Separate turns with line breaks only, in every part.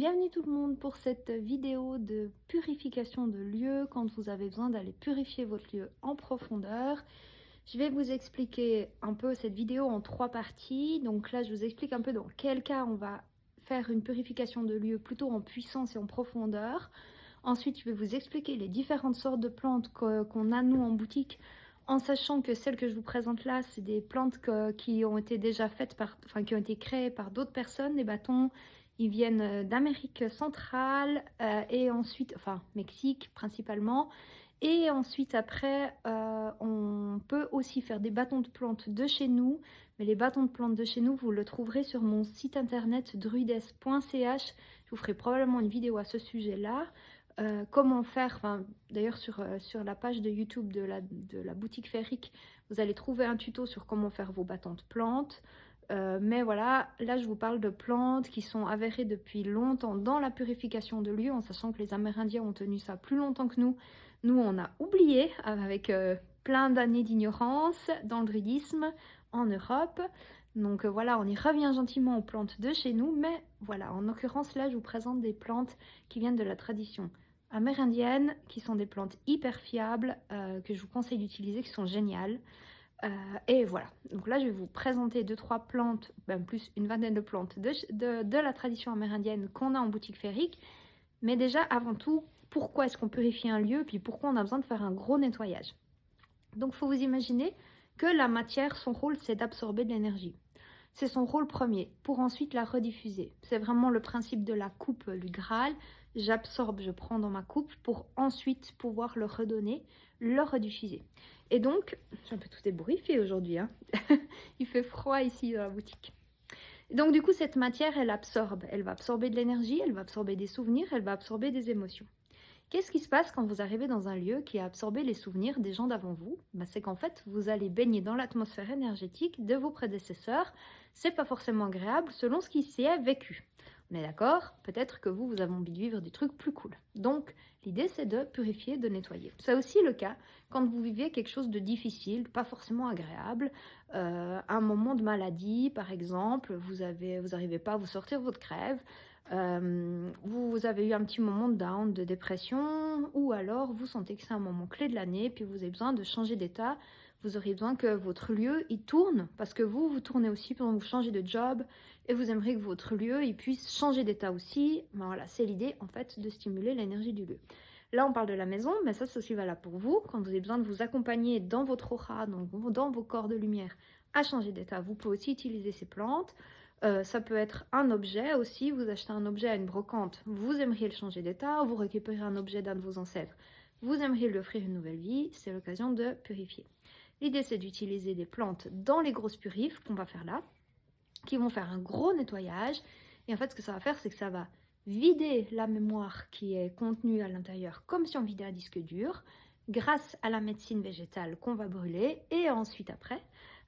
Bienvenue tout le monde pour cette vidéo de purification de lieux quand vous avez besoin d'aller purifier votre lieu en profondeur. Je vais vous expliquer un peu cette vidéo en 3 parties. Donc là, je vous explique un peu dans quel cas on va faire une purification de lieu plutôt en puissance et en profondeur. Ensuite, je vais vous expliquer les différentes sortes de plantes qu'on a nous en boutique, en sachant que celles que je vous présente là, c'est des plantes qui ont été déjà faites qui ont été créées par d'autres personnes. Les bâtons, ils viennent d'Amérique centrale et ensuite, enfin Mexique principalement. Et ensuite après, on peut aussi faire des bâtons de plantes de chez nous. Mais les bâtons de plantes de chez nous, vous le trouverez sur mon site internet druides.ch. Je vous ferai probablement une vidéo à ce sujet-là. Comment faire, d'ailleurs sur la page de YouTube de la boutique Féerique, vous allez trouver un tuto sur comment faire vos bâtons de plantes. Mais voilà, là je vous parle de plantes qui sont avérées depuis longtemps dans la purification de lieux, en sachant que les Amérindiens ont tenu ça plus longtemps que nous. Nous on a oublié avec plein d'années d'ignorance dans le druidisme en Europe. Donc voilà, on y revient gentiment aux plantes de chez nous, mais voilà, en l'occurrence là je vous présente des plantes qui viennent de la tradition amérindienne, qui sont des plantes hyper fiables, que je vous conseille d'utiliser, qui sont géniales. Et voilà, donc là je vais vous présenter 2-3 plantes, plus une vingtaine de plantes de la tradition amérindienne qu'on a en boutique Féerique. Mais déjà, avant tout, pourquoi est-ce qu'on purifie un lieu, puis pourquoi on a besoin de faire un gros nettoyage? Donc il faut vous imaginer que la matière, son rôle, c'est d'absorber de l'énergie. C'est son rôle premier, pour ensuite la rediffuser. C'est vraiment le principe de la coupe du Graal. J'absorbe, je prends dans ma coupe pour ensuite pouvoir le redonner, le rediffuser. Et donc, je suis un peu tout ébouriffée aujourd'hui, hein. Il fait froid ici dans la boutique. Donc du coup, cette matière, elle absorbe. Elle va absorber de l'énergie, elle va absorber des souvenirs, elle va absorber des émotions. Qu'est-ce qui se passe quand vous arrivez dans un lieu qui a absorbé les souvenirs des gens d'avant vous? C'est qu'en fait, vous allez baigner dans l'atmosphère énergétique de vos prédécesseurs. C'est pas forcément agréable selon ce qui s'y est vécu. On est d'accord? Peut-être que vous avez envie de vivre des trucs plus cool. Donc, l'idée, c'est de purifier, de nettoyer. C'est aussi le cas quand vous vivez quelque chose de difficile, pas forcément agréable. Un moment de maladie, par exemple, vous n'arrivez pas à vous sortir de votre crève. Vous avez eu un petit moment de down, de dépression, ou alors vous sentez que c'est un moment clé de l'année, puis vous avez besoin de changer d'état, vous aurez besoin que votre lieu il tourne, parce que vous tournez aussi pendant que vous changez de job, et vous aimeriez que votre lieu il puisse changer d'état aussi. Voilà, c'est l'idée en fait de stimuler l'énergie du lieu. Là on parle de la maison, mais ça c'est aussi valable pour vous, quand vous avez besoin de vous accompagner dans votre aura, donc dans vos corps de lumière, à changer d'état. Vous pouvez aussi utiliser ces plantes. Ça peut être un objet aussi, vous achetez un objet à une brocante, vous aimeriez le changer d'état, vous récupérez un objet d'un de vos ancêtres, vous aimeriez lui offrir une nouvelle vie, c'est l'occasion de purifier. L'idée c'est d'utiliser des plantes dans les grosses purifs qu'on va faire là, qui vont faire un gros nettoyage, et en fait ce que ça va faire c'est que ça va vider la mémoire qui est contenue à l'intérieur comme si on vidait un disque dur, grâce à la médecine végétale qu'on va brûler, et ensuite après,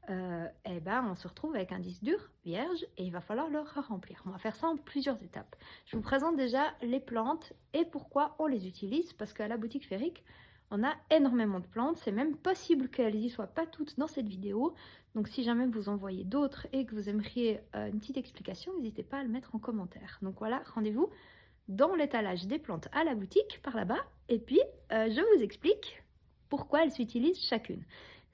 on se retrouve avec un disque dur vierge et il va falloir le remplir. On va faire ça en plusieurs étapes. Je vous présente déjà les plantes et pourquoi on les utilise, parce qu'à la boutique Féerique, on a énormément de plantes. C'est même possible qu'elles y soient pas toutes dans cette vidéo. Donc si jamais vous en voyez d'autres et que vous aimeriez une petite explication, n'hésitez pas à le mettre en commentaire. Donc voilà, rendez-vous dans l'étalage des plantes à la boutique par là-bas. Et puis, je vous explique pourquoi elles s'utilisent chacune.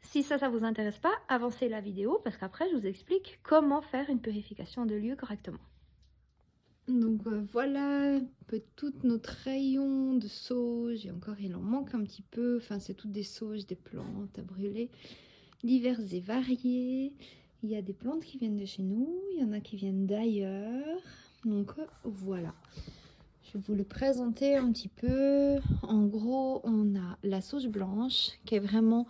Si ça vous intéresse pas, avancez la vidéo parce qu'après je vous explique comment faire une purification de lieu correctement. Donc voilà un peu tout notre rayon de sauge, et encore il en manque un petit peu, enfin c'est toutes des sauges, des plantes à brûler, diverses et variées. Il y a des plantes qui viennent de chez nous, il y en a qui viennent d'ailleurs, donc voilà. Je vais vous le présenter un petit peu. En gros, on a la sauge blanche qui est vraiment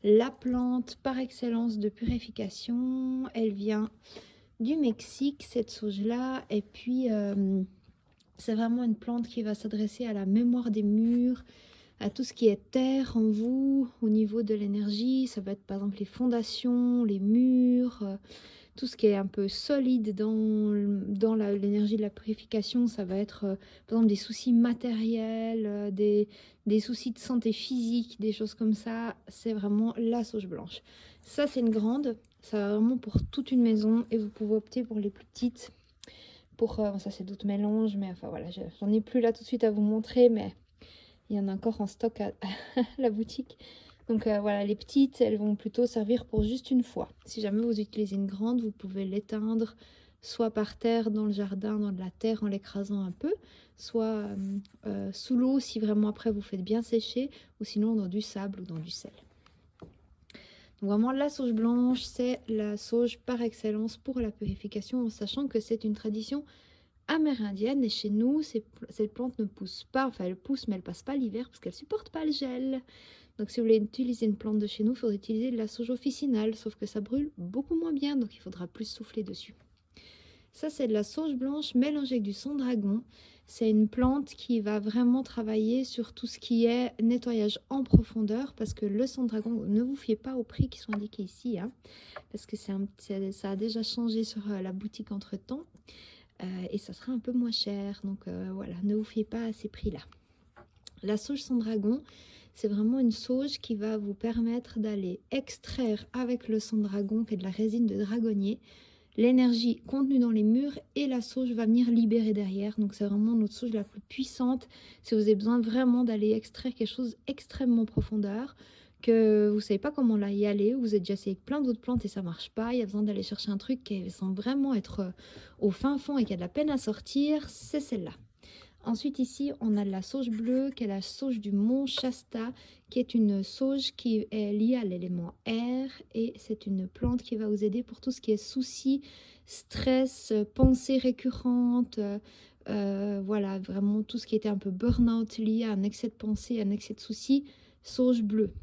la plante par excellence de purification. Elle vient du Mexique, cette sauge-là. Et puis, c'est vraiment une plante qui va s'adresser à la mémoire des murs, à tout ce qui est terre en vous, au niveau de l'énergie. Ça va être par exemple les fondations, les murs, tout ce qui est un peu solide dans l'énergie de la purification. Ça va être par exemple des soucis matériels, des soucis de santé physique, des choses comme ça. C'est vraiment la sauge blanche. Ça c'est une grande, ça va vraiment pour toute une maison, et vous pouvez opter pour les plus petites pour... ça c'est d'autres mélanges, mais enfin voilà, j'en ai plus là tout de suite à vous montrer, mais il y en a encore en stock à la boutique. Donc voilà, les petites, elles vont plutôt servir pour juste une fois. Si jamais vous utilisez une grande, vous pouvez l'éteindre soit par terre dans le jardin, dans de la terre en l'écrasant un peu, soit sous l'eau si vraiment après vous faites bien sécher, ou sinon dans du sable ou dans du sel. Donc vraiment la sauge blanche, c'est la sauge par excellence pour la purification, en sachant que c'est une tradition amérindienne et chez nous, cette plante ne pousse pas, enfin elle pousse mais elle passe pas l'hiver parce qu'elle supporte pas le gel. Donc si vous voulez utiliser une plante de chez nous, il faudrait utiliser de la sauge officinale, sauf que ça brûle beaucoup moins bien, donc il faudra plus souffler dessus. Ça c'est de la sauge blanche mélangée avec du sang dragon. C'est une plante qui va vraiment travailler sur tout ce qui est nettoyage en profondeur, parce que le sang dragon, ne vous fiez pas aux prix qui sont indiqués ici, hein, parce que ça a déjà changé sur la boutique entre temps. Et ça sera un peu moins cher, donc voilà, ne vous fiez pas à ces prix là. La sauge sang dragon, c'est vraiment une sauge qui va vous permettre d'aller extraire avec le sang dragon, qui est de la résine de dragonnier, l'énergie contenue dans les murs, et la sauge va venir libérer derrière. Donc c'est vraiment notre sauge la plus puissante si vous avez besoin vraiment d'aller extraire quelque chose extrêmement profondeur, que vous savez pas comment là y aller, vous êtes déjà essayé avec plein d'autres plantes et ça marche pas, il y a besoin d'aller chercher un truc qui semble vraiment être au fin fond et qui a de la peine à sortir, c'est celle-là. Ensuite ici on a de la sauge bleue qui est la sauge du mont Shasta, qui est une sauge qui est liée à l'élément air, et c'est une plante qui va vous aider pour tout ce qui est soucis, stress, pensées récurrentes, voilà, vraiment tout ce qui était un peu burn-out lié à un excès de pensée, un excès de soucis, sauge bleue.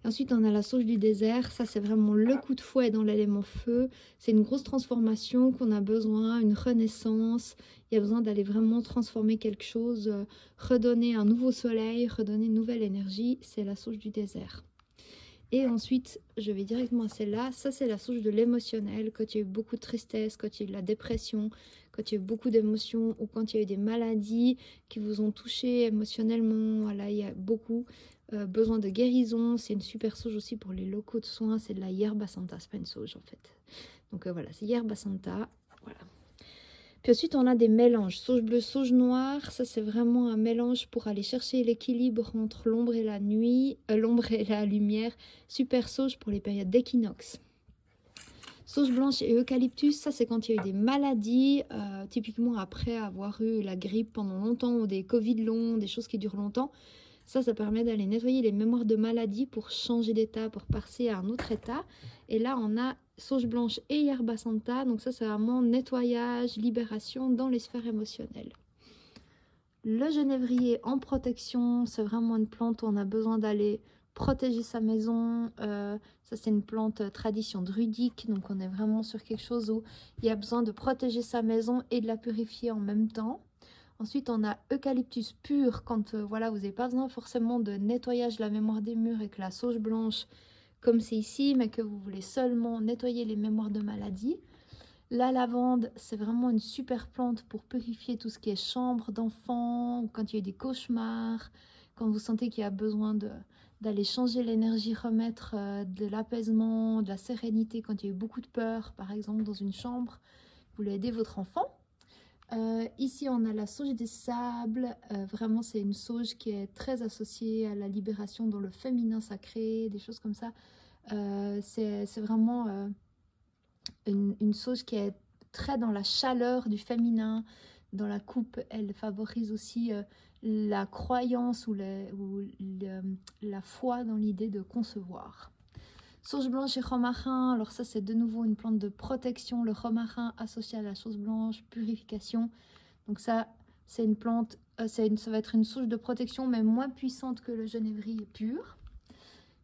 Ensuite, on a la sauge du désert. Ça, c'est vraiment le coup de fouet dans l'élément feu. C'est une grosse transformation qu'on a besoin, une renaissance. Il y a besoin d'aller vraiment transformer quelque chose, redonner un nouveau soleil, redonner une nouvelle énergie. C'est la sauge du désert. Et ensuite, je vais directement à celle-là. Ça, c'est la sauge de l'émotionnel. Quand il y a eu beaucoup de tristesse, quand il y a eu de la dépression, quand il y a eu beaucoup d'émotions, ou quand il y a eu des maladies qui vous ont touché émotionnellement. Voilà, il y a beaucoup besoin de guérison. C'est une super sauge aussi pour les locaux de soins. C'est de la yerba santa, c'est pas une sauge en fait. Donc voilà, c'est yerba santa. Voilà. Puis ensuite, on a des mélanges. Sauge bleue, sauge noire. Ça, c'est vraiment un mélange pour aller chercher l'équilibre entre l'ombre et la nuit, l'ombre et la lumière. Super sauge pour les périodes d'équinoxe. Sauge blanche et eucalyptus, ça c'est quand il y a eu des maladies, typiquement après avoir eu la grippe pendant longtemps ou des Covid longs, des choses qui durent longtemps. Ça permet d'aller nettoyer les mémoires de maladies pour changer d'état, pour passer à un autre état. Et là, on a sauge blanche et yerba santa. Donc ça, c'est vraiment nettoyage, libération dans les sphères émotionnelles. Le genévrier en protection, c'est vraiment une plante où on a besoin d'aller protéger sa maison. Ça, c'est une plante tradition druidique. Donc, on est vraiment sur quelque chose où il y a besoin de protéger sa maison et de la purifier en même temps. Ensuite, on a eucalyptus pur quand voilà, vous n'avez pas besoin forcément de nettoyage de la mémoire des murs avec la sauge blanche comme c'est ici, mais que vous voulez seulement nettoyer les mémoires de maladies. La lavande, c'est vraiment une super plante pour purifier tout ce qui est chambre d'enfants, quand il y a eu des cauchemars, quand vous sentez qu'il y a besoin d'aller changer l'énergie, remettre de l'apaisement, de la sérénité, quand il y a eu beaucoup de peur, par exemple, dans une chambre, vous voulez aider votre enfant. Ici, on a la sauge des sables. Vraiment, c'est une sauge qui est très associée à la libération dans le féminin sacré, des choses comme ça. C'est vraiment une sauge qui est très dans la chaleur du féminin. Dans la coupe, elle favorise aussi la croyance ou la foi dans l'idée de concevoir. Sauge blanche et romarin, alors ça c'est de nouveau une plante de protection, le romarin associé à la sauge blanche, purification. Donc ça c'est une plante, ça va être une sauge de protection mais moins puissante que le genévrier pur.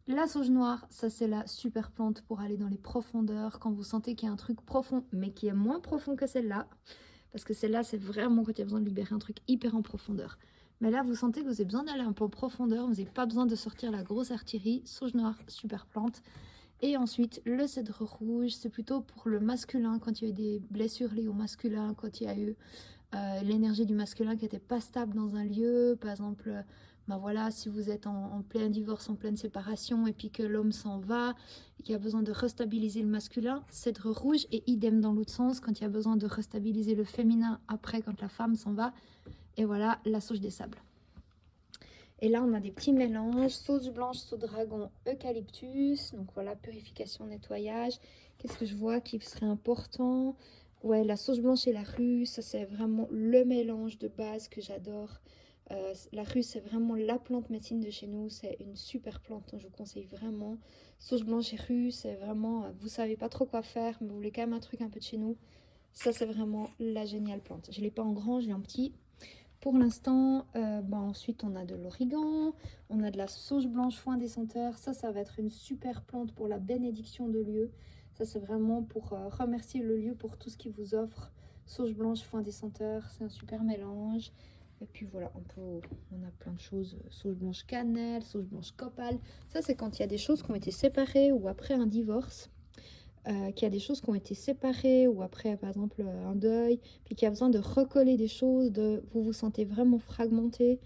La sauge noire, ça c'est la super plante pour aller dans les profondeurs, quand vous sentez qu'il y a un truc profond mais qui est moins profond que celle-là. Parce que celle-là c'est vraiment quand il y a besoin de libérer un truc hyper en profondeur. Mais là vous sentez que vous avez besoin d'aller un peu en profondeur, vous n'avez pas besoin de sortir la grosse artillerie, sauge noire, super plante. Et ensuite, le cèdre rouge, c'est plutôt pour le masculin, quand il y a eu des blessures liées au masculin, quand il y a eu l'énergie du masculin qui n'était pas stable dans un lieu, par exemple ben voilà, si vous êtes en plein divorce, en pleine séparation, et puis que l'homme s'en va, et qu'il y a besoin de restabiliser le masculin, cèdre rouge, et idem dans l'autre sens, quand il y a besoin de restabiliser le féminin après, quand la femme s'en va, et voilà, la sauge des sables. Et là, on a des petits mélanges, sauge blanche, sauge dragon, eucalyptus, donc voilà, purification, nettoyage. Qu'est-ce que je vois qui serait important? Ouais, la sauge blanche et la rue, ça c'est vraiment le mélange de base que j'adore. La rue, c'est vraiment la plante médecine de chez nous. C'est une super plante, donc je vous conseille vraiment. Sauge blanche et rue, c'est vraiment, vous savez pas trop quoi faire, mais vous voulez quand même un truc un peu de chez nous. Ça, c'est vraiment la géniale plante. Je ne l'ai pas en grand, je l'ai en petit. Pour l'instant, ensuite, on a de l'origan, on a de la sauge blanche foin des senteurs. Ça va être une super plante pour la bénédiction de lieu. Ça, c'est vraiment pour remercier le lieu pour tout ce qu'il vous offre. Sauge blanche foin des senteurs, c'est un super mélange. Et puis voilà, on a plein de choses. Sauge blanche cannelle, sauge blanche copal. Ça, c'est quand il y a des choses qui ont été séparées ou après un divorce. Qu'il y a des choses qui ont été séparées ou après, par exemple, un deuil, puis qu'il y a besoin de recoller des choses, vous vous sentez vraiment fragmenté,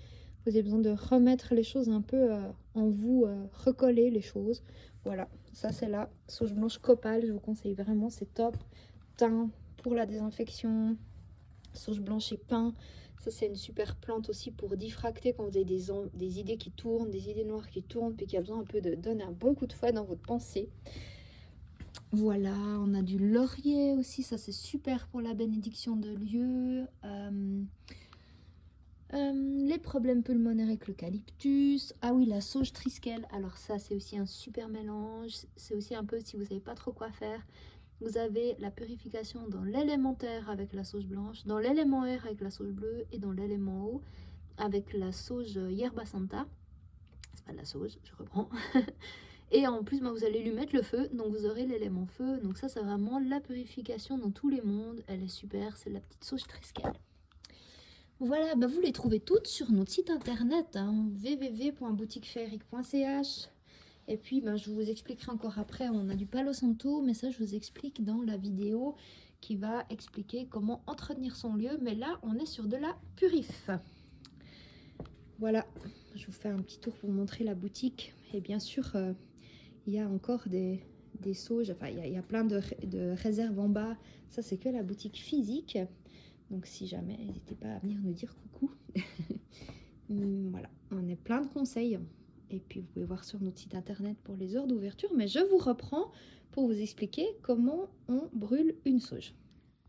vous avez besoin de remettre les choses un peu en vous, recoller les choses. Voilà, ça c'est la sauge blanche copal, je vous conseille vraiment, c'est top. Thym pour la désinfection, sauge blanche et pin. Ça, c'est une super plante aussi pour diffracter quand vous avez des idées qui tournent, des idées noires qui tournent, puis qu'il y a besoin un peu de donner un bon coup de fouet dans votre pensée. Voilà, on a du laurier aussi, ça c'est super pour la bénédiction de lieu. Les problèmes pulmonaires avec l'eucalyptus. Ah oui, la sauge triskel. Alors ça, c'est aussi un super mélange. C'est aussi un peu si vous savez pas trop quoi faire. Vous avez la purification dans l'élémentaire avec la sauge blanche, dans l'élément air avec la sauge bleue et dans l'élément eau avec la sauge yerba santa. C'est pas de la sauge, je reprends. Et en plus, vous allez lui mettre le feu, donc vous aurez l'élément feu. Donc ça, c'est vraiment la purification dans tous les mondes. Elle est super, c'est la petite sauge triskel. Voilà, vous les trouvez toutes sur notre site internet, hein, www.boutiqueféerique.ch. Et puis, je vous expliquerai encore après, on a du Palo Santo, mais ça, je vous explique dans la vidéo qui va expliquer comment entretenir son lieu. Mais là, on est sur de la purif. Voilà, je vous fais un petit tour pour vous montrer la boutique. Et bien sûr, il y a encore des sauges, enfin, il y a plein de réserves en bas. Ça, c'est que la boutique physique. Donc si jamais, n'hésitez pas à venir nous dire coucou. Voilà, on est plein de conseils. Et puis vous pouvez voir sur notre site internet pour les heures d'ouverture. Mais je vous reprends pour vous expliquer comment on brûle une sauge.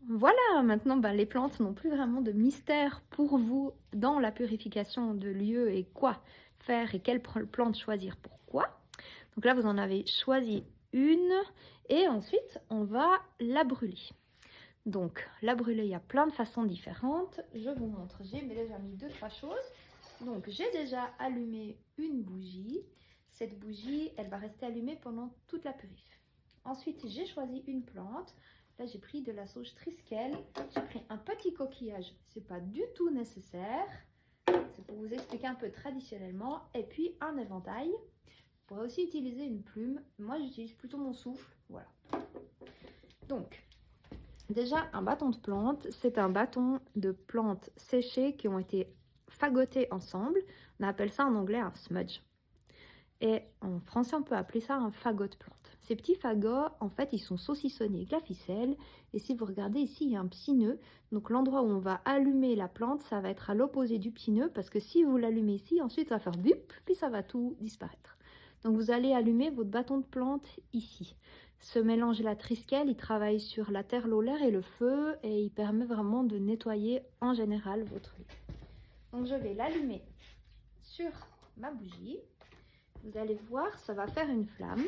Voilà, maintenant les plantes n'ont plus vraiment de mystère pour vous dans la purification de lieux et quoi faire et quelle plante choisir pourquoi. Donc là, vous en avez choisi une et ensuite, on va la brûler. Donc, la brûler, il y a plein de façons différentes. Je vous montre, j'ai déjà mis 2-3 choses. Donc, j'ai déjà allumé une bougie. Cette bougie, elle va rester allumée pendant toute la purif. Ensuite, j'ai choisi une plante. Là, j'ai pris de la sauge triskel. J'ai pris un petit coquillage. C'est pas du tout nécessaire. C'est pour vous expliquer un peu traditionnellement. Et puis, un éventail. Vous pourrez aussi utiliser une plume. Moi, j'utilise plutôt mon souffle. Voilà. Donc, déjà, un bâton de plante, c'est un bâton de plantes séchées qui ont été fagotées ensemble. On appelle ça en anglais un smudge. Et en français, on peut appeler ça un fagot de plante. Ces petits fagots, en fait, ils sont saucissonnés avec la ficelle. Et si vous regardez ici, il y a un petit nœud. Donc l'endroit où on va allumer la plante, ça va être à l'opposé du petit nœud. Parce que si vous l'allumez ici, ensuite, ça va faire bip, puis ça va tout disparaître. Donc vous allez allumer votre bâton de plante ici. Ce mélange la triskel, il travaille sur la terre, l'eau, l'air et le feu et il permet vraiment de nettoyer en général votre lieu. Donc je vais l'allumer sur ma bougie. Vous allez voir, ça va faire une flamme.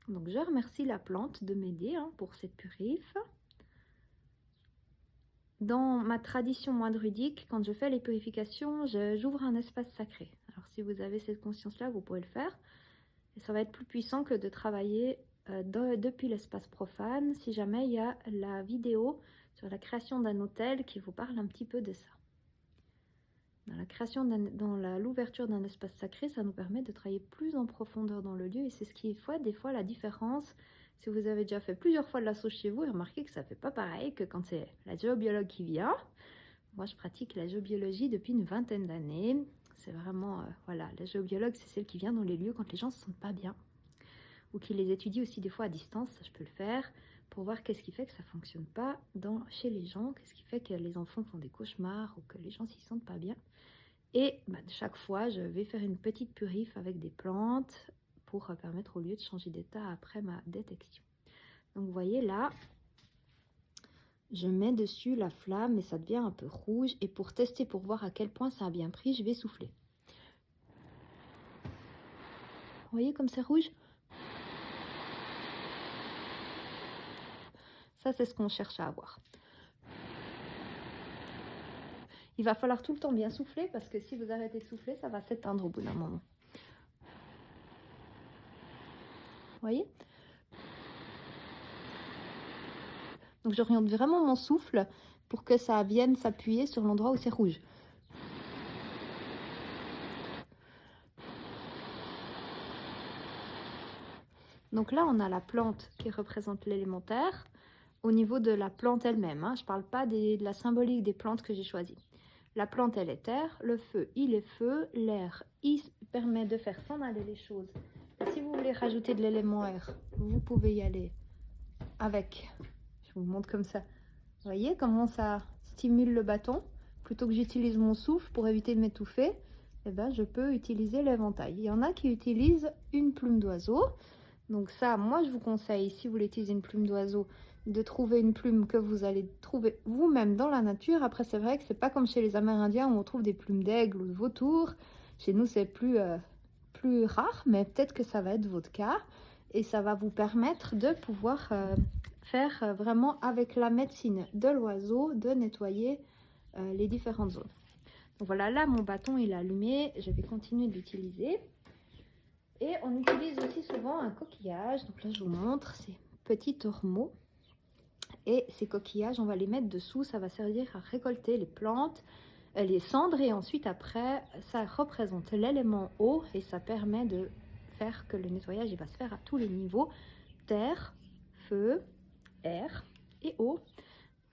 Donc je remercie la plante de m'aider pour cette purif. Dans ma tradition moi druidique, quand je fais les purifications, j'ouvre un espace sacré. Alors si vous avez cette conscience-là, vous pouvez le faire. Et ça va être plus puissant que de travailler depuis l'espace profane, si jamais il y a la vidéo sur la création d'un hôtel qui vous parle un petit peu de ça. Dans la création, dans l'ouverture d'un espace sacré, ça nous permet de travailler plus en profondeur dans le lieu et c'est ce qui fait des fois la différence. Si vous avez déjà fait plusieurs fois de la sauge chez vous, remarquez que ça ne fait pas pareil que quand c'est la géobiologue qui vient. Moi, je pratique la géobiologie depuis une vingtaine d'années. C'est vraiment, voilà, la géobiologue, c'est celle qui vient dans les lieux quand les gens ne se sentent pas bien. Ou qui les étudie aussi des fois à distance, ça je peux le faire, pour voir qu'est-ce qui fait que ça ne fonctionne pas chez les gens, qu'est-ce qui fait que les enfants font des cauchemars ou que les gens s'y sentent pas bien. Et chaque fois, je vais faire une petite purif avec des plantes pour permettre au lieu de changer d'état après ma détection. Donc vous voyez là, je mets dessus la flamme et ça devient un peu rouge. Et pour tester, pour voir à quel point ça a bien pris, je vais souffler. Vous voyez comme c'est rouge? Ça, c'est ce qu'on cherche à avoir. Il va falloir tout le temps bien souffler parce que si vous arrêtez de souffler, ça va s'éteindre au bout d'un moment. Vous voyez? Donc j'oriente vraiment mon souffle pour que ça vienne s'appuyer sur l'endroit où c'est rouge. Donc là, on a la plante qui représente l'élémentaire au niveau de la plante elle-même. Hein. Je ne parle pas de la symbolique des plantes que j'ai choisies. La plante, elle est terre, le feu, il est feu, l'air, il permet de faire s'en aller les choses. Et si vous voulez rajouter de l'élément air, vous pouvez y aller avec. Je vous montre comme ça. Vous voyez comment ça stimule le bâton? Plutôt que j'utilise mon souffle pour éviter de m'étouffer, eh ben, je peux utiliser l'éventail. Il y en a qui utilisent une plume d'oiseau. Donc ça, moi, je vous conseille, si vous voulez utiliser une plume d'oiseau, de trouver une plume que vous allez trouver vous-même dans la nature. Après, c'est vrai que c'est pas comme chez les Amérindiens où on trouve des plumes d'aigle ou de vautour. Chez nous, c'est plus rare, mais peut-être que ça va être votre cas. Et ça va vous permettre de pouvoir faire vraiment avec la médecine de l'oiseau, de nettoyer les différentes zones. Donc voilà, là, mon bâton, il est allumé. Je vais continuer de l'utiliser. Et on utilise aussi souvent un coquillage. Donc là, je vous montre ces petits ormeaux. Et ces coquillages, on va les mettre dessous. Ça va servir à récolter les plantes, les cendres. Et ensuite, après, ça représente l'élément eau. Et ça permet de faire que le nettoyage il va se faire à tous les niveaux. Terre, feu, air et eau.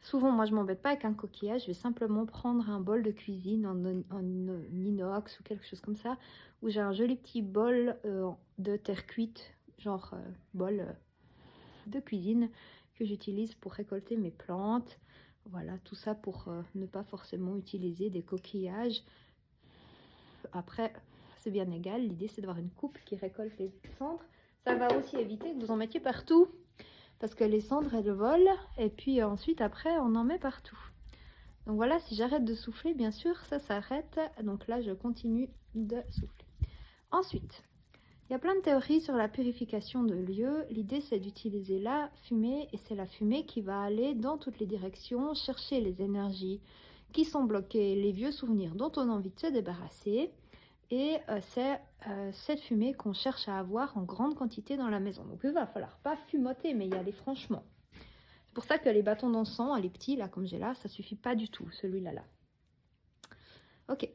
Souvent, moi, je m'embête pas avec un coquillage. Je vais simplement prendre un bol de cuisine en inox ou quelque chose comme ça, où j'ai un joli petit bol de terre cuite, genre bol de cuisine que j'utilise pour récolter mes plantes. Voilà, tout ça pour ne pas forcément utiliser des coquillages. Après, c'est bien égal. L'idée, c'est d'avoir une coupe qui récolte les cendres. Ça va aussi éviter que vous en mettiez partout. Parce que les cendres, elles volent. Et puis ensuite, après, on en met partout. Donc voilà, si j'arrête de souffler, bien sûr, ça s'arrête. Donc là, je continue de souffler. Ensuite, il y a plein de théories sur la purification de lieux. L'idée, c'est d'utiliser la fumée. Et c'est la fumée qui va aller dans toutes les directions, chercher les énergies qui sont bloquées, les vieux souvenirs dont on a envie de se débarrasser. Et c'est cette fumée qu'on cherche à avoir en grande quantité dans la maison. Donc il va falloir pas fumoter, mais y aller franchement. C'est pour ça que les bâtons d'encens, les petits, là, comme j'ai là, ça suffit pas du tout, celui-là. Là. Ok.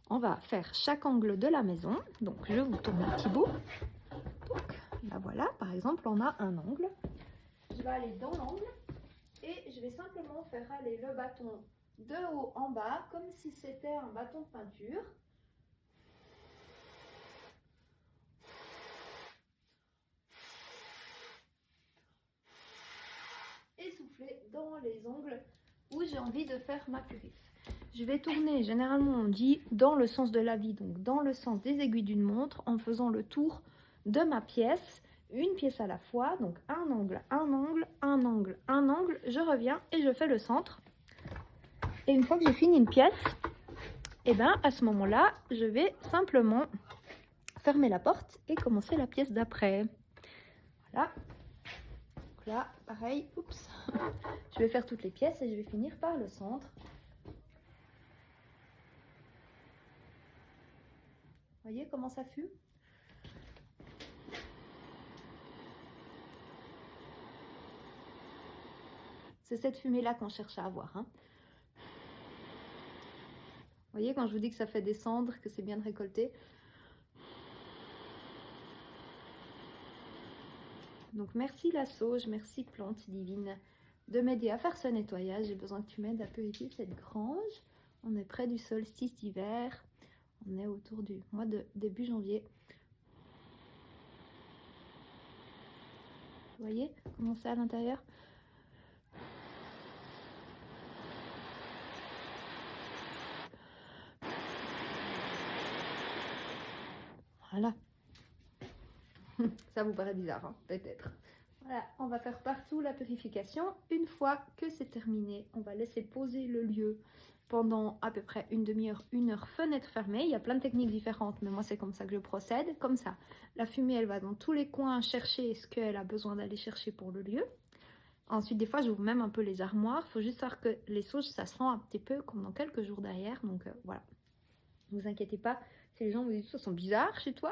On va faire chaque angle de la maison. Donc je vous tourne un petit bout. Donc là, voilà, par exemple, on a un angle. Je vais aller dans l'angle et je vais simplement faire aller le bâton de haut en bas, comme si c'était un bâton de peinture. Et souffler dans les ongles où j'ai envie de faire ma purif. Je vais tourner, généralement on dit, dans le sens de la vie, donc dans le sens des aiguilles d'une montre, en faisant le tour de ma pièce, une pièce à la fois, donc un angle, un angle, un angle, un angle, je reviens et je fais le centre. Et une fois que j'ai fini une pièce, et bien à ce moment-là, je vais simplement fermer la porte et commencer la pièce d'après. Voilà. Donc là, pareil, oups, je vais faire toutes les pièces et je vais finir par le centre. Voyez comment ça fume? C'est cette fumée-là qu'on cherche à avoir. Hein. Vous voyez quand je vous dis que ça fait des cendres, que c'est bien de récolter. Donc merci la sauge, merci plante divine de m'aider à faire ce nettoyage. J'ai besoin que tu m'aides à purifier cette grange. On est près du solstice d'hiver. On est autour du mois de début janvier. Vous voyez comment c'est à l'intérieur? Voilà. Ça vous paraît bizarre, hein, peut-être. Voilà, on va faire partout la purification. Une fois que c'est terminé, on va laisser poser le lieu pendant à peu près une demi-heure, 1 heure, fenêtre fermée. Il y a plein de techniques différentes, mais moi c'est comme ça que je procède. Comme ça, la fumée, elle va dans tous les coins chercher ce qu'elle a besoin d'aller chercher pour le lieu. Ensuite, des fois, j'ouvre même un peu les armoires. Il faut juste savoir que les sauges, ça sent un petit peu comme dans quelques jours derrière. Donc voilà, ne vous inquiétez pas si les gens vous disent ça sent bizarre chez toi.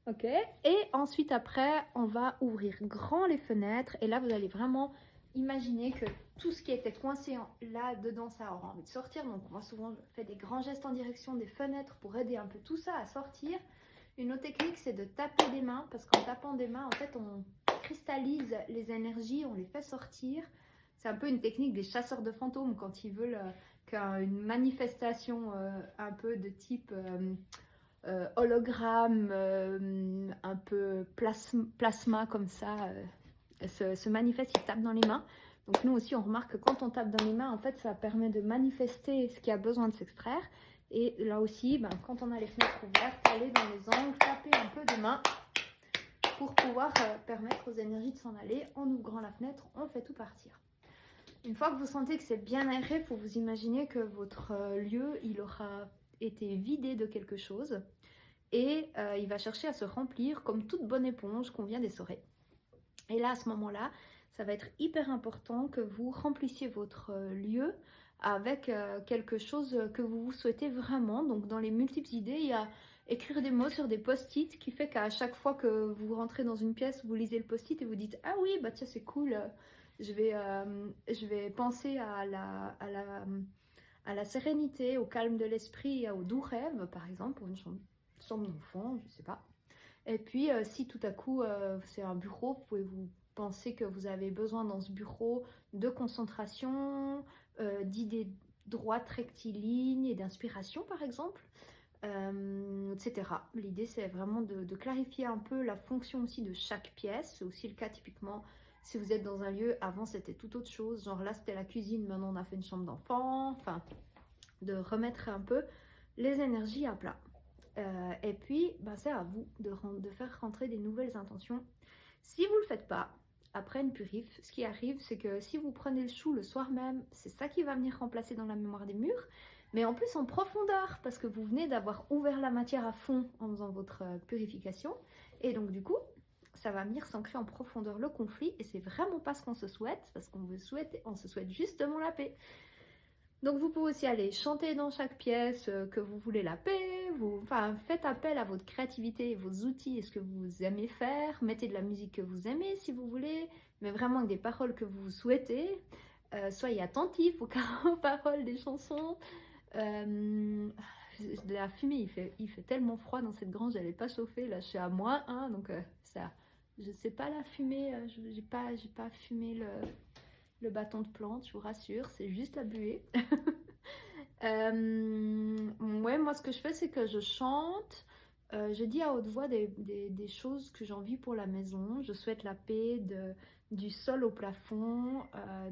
Ok, et ensuite après, on va ouvrir grand les fenêtres. Et là, vous allez vraiment imaginer que tout ce qui était coincé là-dedans, ça aura envie de sortir. Donc moi, souvent, je fais des grands gestes en direction des fenêtres pour aider un peu tout ça à sortir. Une autre technique, c'est de taper des mains. Parce qu'en tapant des mains, en fait, on cristallise les énergies, on les fait sortir. C'est un peu une technique des chasseurs de fantômes quand ils veulent qu'une manifestation un peu de type... hologramme, un peu plasma comme ça, se manifeste, il tape dans les mains. Donc nous aussi, on remarque que quand on tape dans les mains, en fait, ça permet de manifester ce qui a besoin de s'extraire. Et là aussi, quand on a les fenêtres ouvertes, aller dans les angles, taper un peu de main pour pouvoir permettre aux énergies de s'en aller. En ouvrant la fenêtre, on fait tout partir. Une fois que vous sentez que c'est bien aéré, il faut vous imaginer que votre lieu, il aura été vidé de quelque chose. Et il va chercher à se remplir comme toute bonne éponge qu'on vient d'essorer. Et là, à ce moment-là, ça va être hyper important que vous remplissiez votre lieu avec quelque chose que vous souhaitez vraiment. Donc dans les multiples idées, il y a écrire des mots sur des post-it qui fait qu'à chaque fois que vous rentrez dans une pièce, vous lisez le post-it et vous dites « Ah oui, bah tiens, c'est cool, je vais penser à la sérénité, au calme de l'esprit et au doux rêve, par exemple, pour une chambre d'enfant, je sais pas. » Et puis, si tout à coup, c'est un bureau, vous pouvez vous penser que vous avez besoin dans ce bureau de concentration, d'idées droites, rectilignes et d'inspiration, par exemple, etc. L'idée, c'est vraiment de clarifier un peu la fonction aussi de chaque pièce. C'est aussi le cas, typiquement, si vous êtes dans un lieu, avant, c'était tout autre chose. Genre là, c'était la cuisine, maintenant, on a fait une chambre d'enfant. Enfin, de remettre un peu les énergies à plat. Et puis, c'est à vous de faire rentrer des nouvelles intentions. Si vous ne le faites pas, après une purif, ce qui arrive, c'est que si vous prenez le chou le soir même, c'est ça qui va venir remplacer dans la mémoire des murs, mais en plus en profondeur, parce que vous venez d'avoir ouvert la matière à fond en faisant votre purification, et donc du coup, ça va venir s'ancrer en profondeur le conflit, et c'est vraiment pas ce qu'on se souhaite, parce on se souhaite justement la paix. Donc vous pouvez aussi aller chanter dans chaque pièce que vous voulez la paix, faites appel à votre créativité et vos outils et ce que vous aimez faire, mettez de la musique que vous aimez si vous voulez, mais vraiment avec des paroles que vous souhaitez, soyez attentifs aux paroles des chansons. La fumée, il fait tellement froid dans cette grange, elle n'est pas chauffée, là je suis à -1, donc ça, je sais pas la fumée, j'ai pas fumé le bâton de plante, je vous rassure, c'est juste la buée. Ouais, moi ce que je fais, c'est que je chante, je dis à haute voix des choses que j'ai envie pour la maison. Je souhaite la paix du sol au plafond,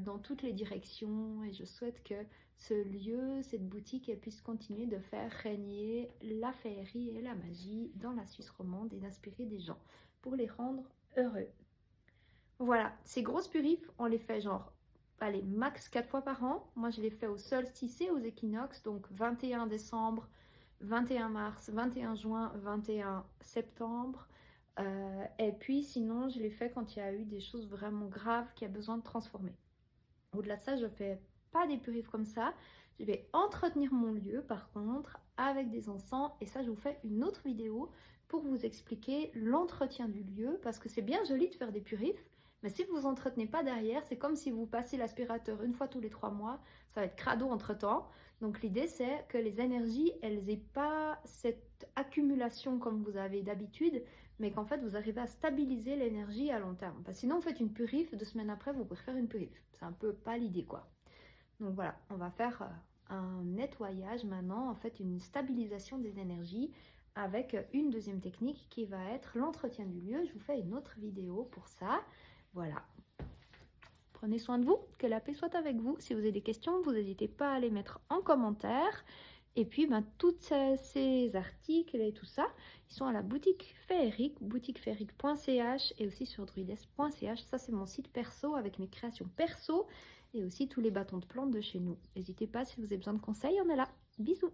dans toutes les directions, et je souhaite que ce lieu, cette boutique, elle puisse continuer de faire régner la féerie et la magie dans la Suisse romande et d'inspirer des gens pour les rendre heureux. Voilà, ces grosses purifs, on les fait genre, allez, max 4 fois par an. Moi, je les fais au solstice et aux équinoxes, donc 21 décembre, 21 mars, 21 juin, 21 septembre. Et puis, sinon, je les fais quand il y a eu des choses vraiment graves qui a besoin de transformer. Au-delà de ça, je ne fais pas des purifs comme ça. Je vais entretenir mon lieu, par contre, avec des encens. Et ça, je vous fais une autre vidéo pour vous expliquer l'entretien du lieu, parce que c'est bien joli de faire des purifs, mais si vous entretenez pas derrière, c'est comme si vous passez l'aspirateur une fois tous les 3 mois, ça va être crado entre temps. Donc l'idée, c'est que les énergies, elles n'aient pas cette accumulation comme vous avez d'habitude, mais qu'en fait vous arrivez à stabiliser l'énergie à long terme. Parce que sinon vous faites une purif, 2 semaines après vous pouvez faire une purif. C'est un peu pas l'idée quoi. Donc voilà, on va faire un nettoyage maintenant, en fait une stabilisation des énergies avec une deuxième technique qui va être l'entretien du lieu. Je vous fais une autre vidéo pour ça. Voilà. Prenez soin de vous, que la paix soit avec vous. Si vous avez des questions, vous n'hésitez pas à les mettre en commentaire. Et puis, tous ces articles et tout ça, ils sont à la boutique féerique, boutiqueféerique.ch et aussi sur druides.ch. Ça, c'est mon site perso avec mes créations perso et aussi tous les bâtons de plantes de chez nous. N'hésitez pas si vous avez besoin de conseils, on est là. Bisous!